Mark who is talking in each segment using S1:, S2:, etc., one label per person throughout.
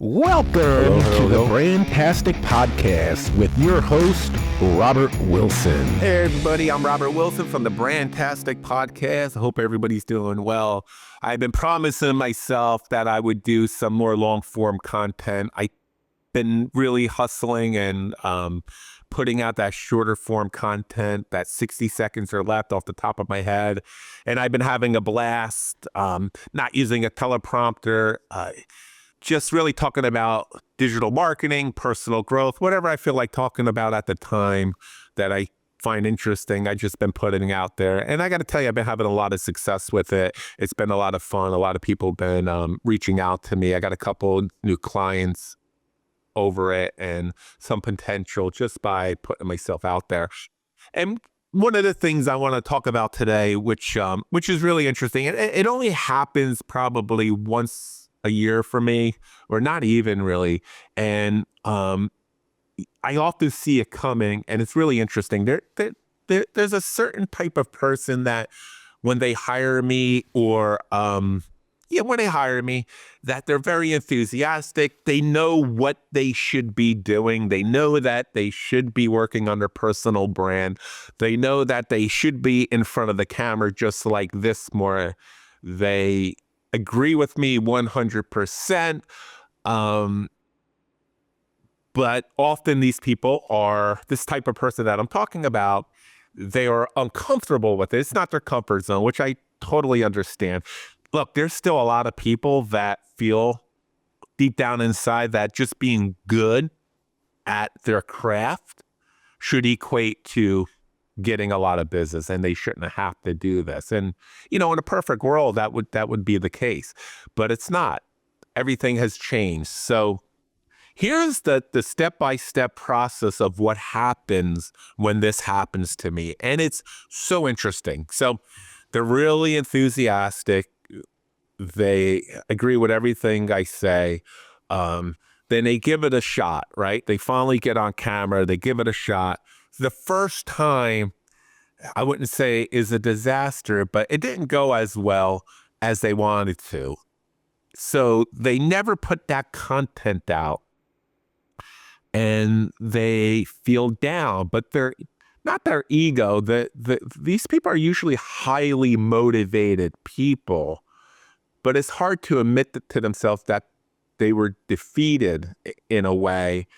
S1: Welcome
S2: Hello,
S1: to the
S2: hello.
S1: Brandtastic Podcast with your host, Robert Wilson.
S2: Hey everybody, I'm Robert Wilson from the Brandtastic Podcast. I hope everybody's doing well. I've been promising myself that I would do some more long-form content. I've been really hustling and putting out that shorter form content, that 60 seconds or less off the top of my head. And I've been having a blast, not using a teleprompter, just really talking about digital marketing, personal growth, whatever I feel like talking about at the time that I find interesting. I just been putting it out there. And I got to tell you, I've been having a lot of success with it. It's been a lot of fun. A lot of people have been reaching out to me. I got a couple new clients over it and some potential just by putting myself out there. And one of the things I want to talk about today, which is really interesting, and it only happens probably once a year for me, or not even really. And I often see it coming, and it's really interesting. There's a certain type of person that when they hire me, or when they hire me, that they're very enthusiastic. They know what they should be doing. They know that they should be working on their personal brand. They know that they should be in front of the camera just like this more. They agree with me 100%. But often these people are this type of person that I'm talking about. They are uncomfortable with it. It's not their comfort zone, which I totally understand. Look, there's still a lot of people that feel deep down inside that just being good at their craft should equate to getting a lot of business, and they shouldn't have to do this. And, in a perfect world, that would be the case, but it's not. Everything has changed. So here's the step-by-step process of what happens when this happens to me. And it's so interesting. So they're really enthusiastic. They agree with everything I say. Then they give it a shot, right? They finally get on camera. They give it a shot. The first time, I wouldn't say is a disaster, but it didn't go as well as they wanted to. So they never put that content out, and they feel down, but they're not their ego. These people are usually highly motivated people, but it's hard to admit to themselves that they were defeated in a way.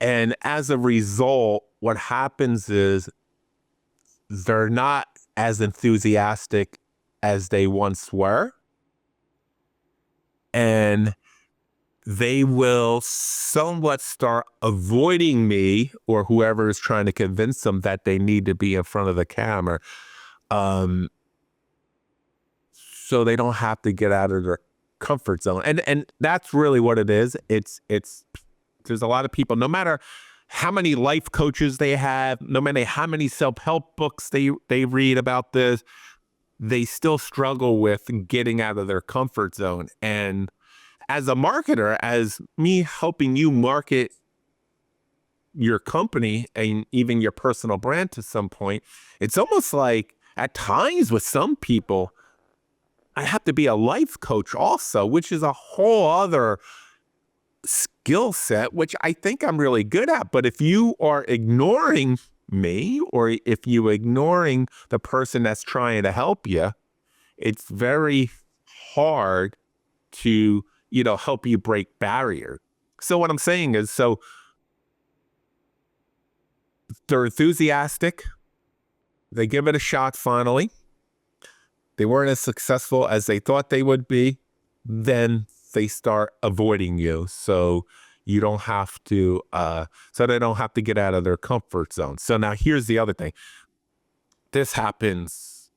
S2: And as a result, what happens is they're not as enthusiastic as they once were. And they will somewhat start avoiding me or whoever is trying to convince them that they need to be in front of the camera. So they don't have to get out of their comfort zone. And that's really what it is. It's there's a lot of people, no matter how many life coaches they have, no matter how many self-help books they read about this, they still struggle with getting out of their comfort zone. And as a marketer, as me helping you market your company and even your personal brand to some point, it's almost like at times with some people, I have to be a life coach also, which is a whole other skill set, which I think I'm really good at. But if you are ignoring me, or if you're ignoring the person that's trying to help you, it's very hard to, help you break barrier. So what I'm saying is, so they're enthusiastic. They give it a shot finally. They weren't as successful as they thought they would be. Then they start avoiding you. So you don't have to, so they don't have to get out of their comfort zone. So now here's the other thing. This happens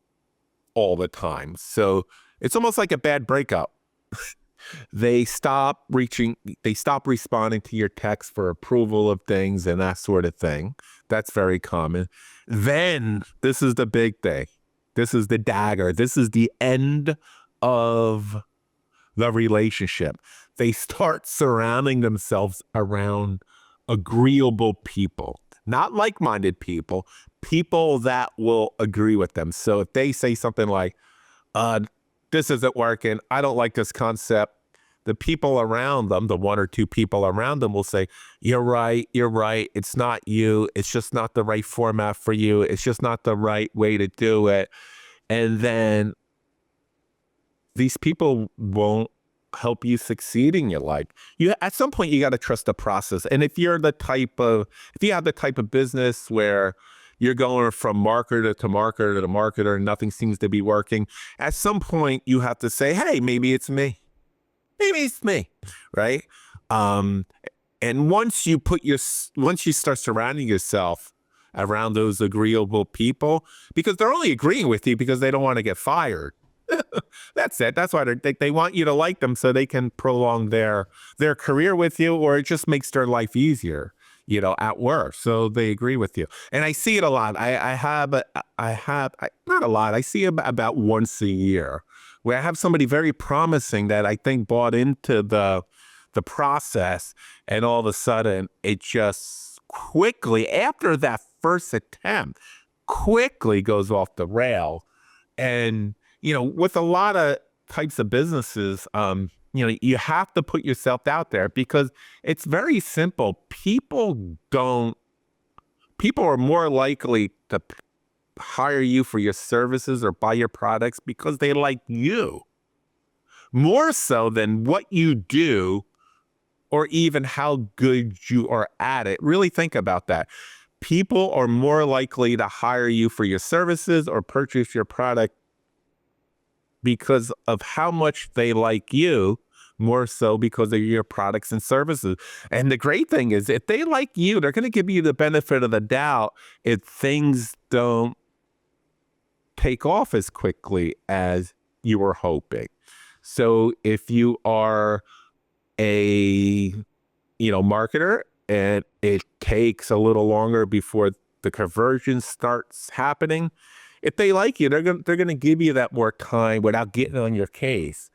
S2: all the time. So it's almost like a bad breakup. They stop responding to your text for approval of things and that sort of thing. That's very common. Then this is the big thing. This is the dagger. This is the end of the relationship. They start surrounding themselves around agreeable people, not like-minded people, people that will agree with them. So if they say something like, this isn't working, I don't like this concept, the people around them, the one or two people around them will say, you're right. It's not you. It's just not the right format for you. It's just not the right way to do it. And then these people won't help you succeed in your life. At some point you got to trust the process. And if you have the type of business where you're going from marketer to marketer to marketer and nothing seems to be working, at some point you have to say, hey, maybe it's me. Maybe it's me, right? And once you start surrounding yourself around those agreeable people, because they're only agreeing with you because they don't want to get fired. That's it. That's why they want you to like them so they can prolong their career with you, or it just makes their life easier, at work. So they agree with you. And I see it a lot. Not a lot. I see it about once a year where I have somebody very promising that I think bought into the process, and all of a sudden it just quickly, after that first attempt, quickly goes off the rail. And with a lot of types of businesses, you have to put yourself out there because it's very simple. People are more likely to hire you for your services or buy your products because they like you more so than what you do or even how good you are at it. Really think about that. People are more likely to hire you for your services or purchase your product because of how much they like you, more so because of your products and services. And the great thing is, if they like you, they're going to give you the benefit of the doubt if things don't take off as quickly as you were hoping. So if you are a marketer and it takes a little longer before the conversion starts happening, if they like you, they're gonna give you that more time without getting on your case.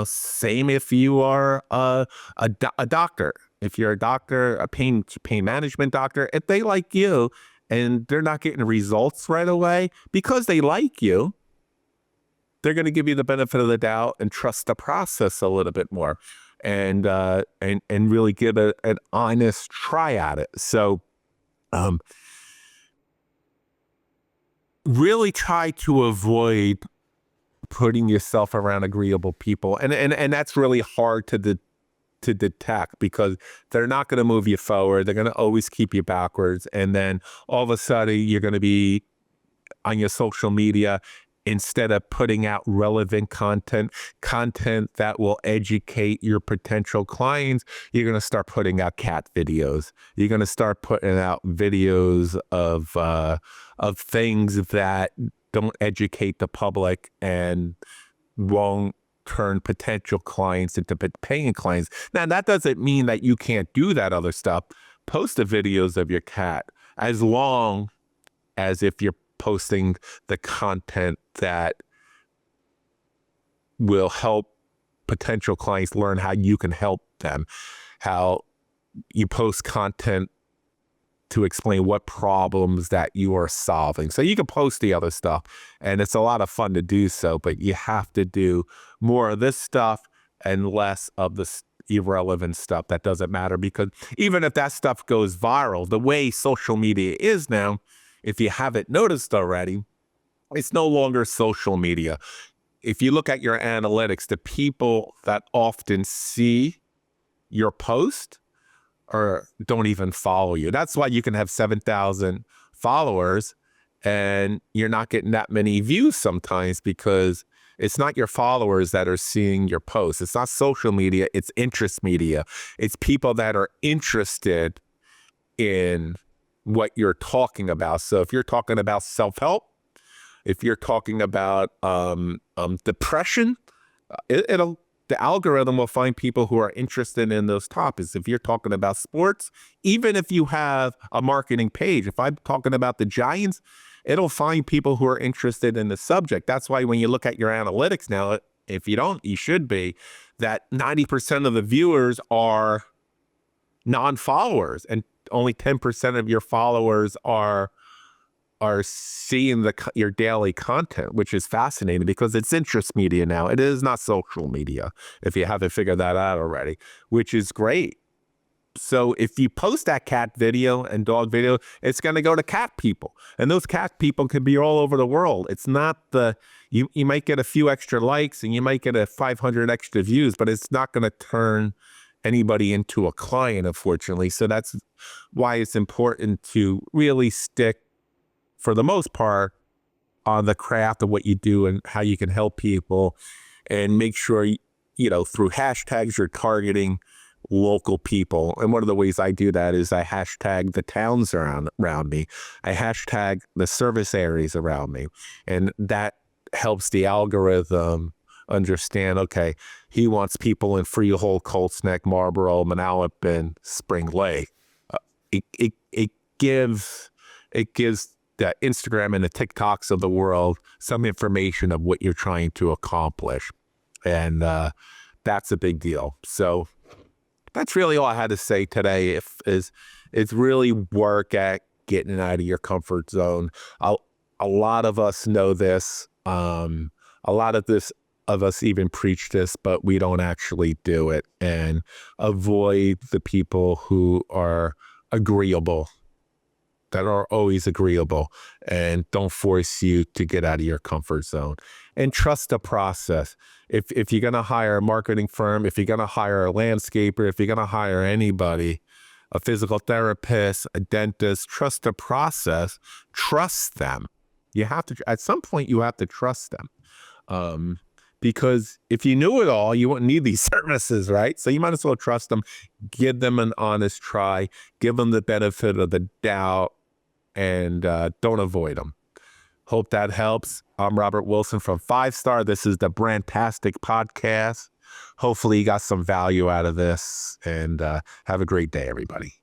S2: Same if you are a doctor. If you're a doctor, a pain management doctor, if they like you and they're not getting results right away because they like you, they're going to give you the benefit of the doubt and trust the process a little bit more, and really give an honest try at it. So, really try to avoid putting yourself around agreeable people, and that's really hard to detect because they're not going to move you forward. They're going to always keep you backwards, and then all of a sudden you're going to be on your social media. Instead of putting out relevant content that will educate your potential clients, you're going to start putting out cat videos. You're going to start putting out videos of things that don't educate the public and won't turn potential clients into paying clients. Now, that doesn't mean that you can't do that other stuff. Post the videos of your cat, as long as if you're posting the content that will help potential clients learn how you can help them, how you post content to explain what problems that you are solving. So you can post the other stuff, and it's a lot of fun to do so, but you have to do more of this stuff and less of the irrelevant stuff that doesn't matter, because even if that stuff goes viral, the way social media is now, if you haven't noticed already, it's no longer social media. If you look at your analytics, the people that often see your post or don't even follow you. That's why you can have 7,000 followers and you're not getting that many views sometimes, because it's not your followers that are seeing your posts. It's not social media, it's interest media. It's people that are interested in what you're talking about. So if you're talking about self-help, if you're talking about depression, the algorithm will find people who are interested in those topics. If you're talking about sports, even if you have a marketing page, if I'm talking about the Giants, it'll find people who are interested in the subject. That's why when you look at your analytics now, if you don't, you should be, that 90% of the viewers are non-followers and only 10% of your followers are are seeing your daily content, which is fascinating because it's interest media now. It is not social media, if you haven't figured that out already, which is great. So if you post that cat video and dog video, it's going to go to cat people. And those cat people can be all over the world. It's not you might get a few extra likes and you might get 500 extra views, but it's not going to turn anybody into a client, unfortunately. So that's why it's important to really stick, for the most part, on the craft of what you do and how you can help people, and make sure, through hashtags, you're targeting local people. And one of the ways I do that is I hashtag the towns around me. I hashtag the service areas around me. And that helps the algorithm understand, okay, he wants people in Freehold, Colts Neck, Marlboro, Manalapan, Spring Lake. It gives the Instagram and the TikToks of the world some information of what you're trying to accomplish. And that's a big deal. So that's really all I had to say today. It's really work at getting out of your comfort zone. A lot of us know this. A lot of us even preach this, but we don't actually do it. And avoid the people who are agreeable, that are always agreeable, and don't force you to get out of your comfort zone. And trust the process. If you're going to hire a marketing firm, if you're going to hire a landscaper, if you're going to hire anybody, a physical therapist, a dentist, trust the process. Trust them. You have to, at some point, you have to trust them. Because if you knew it all, you wouldn't need these services, right? So you might as well trust them. Give them an honest try. Give them the benefit of the doubt, and don't avoid them. Hope that helps. I'm Robert Wilson from 5 Star. This is the Brandtastic Podcast. Hopefully you got some value out of this, and have a great day, everybody.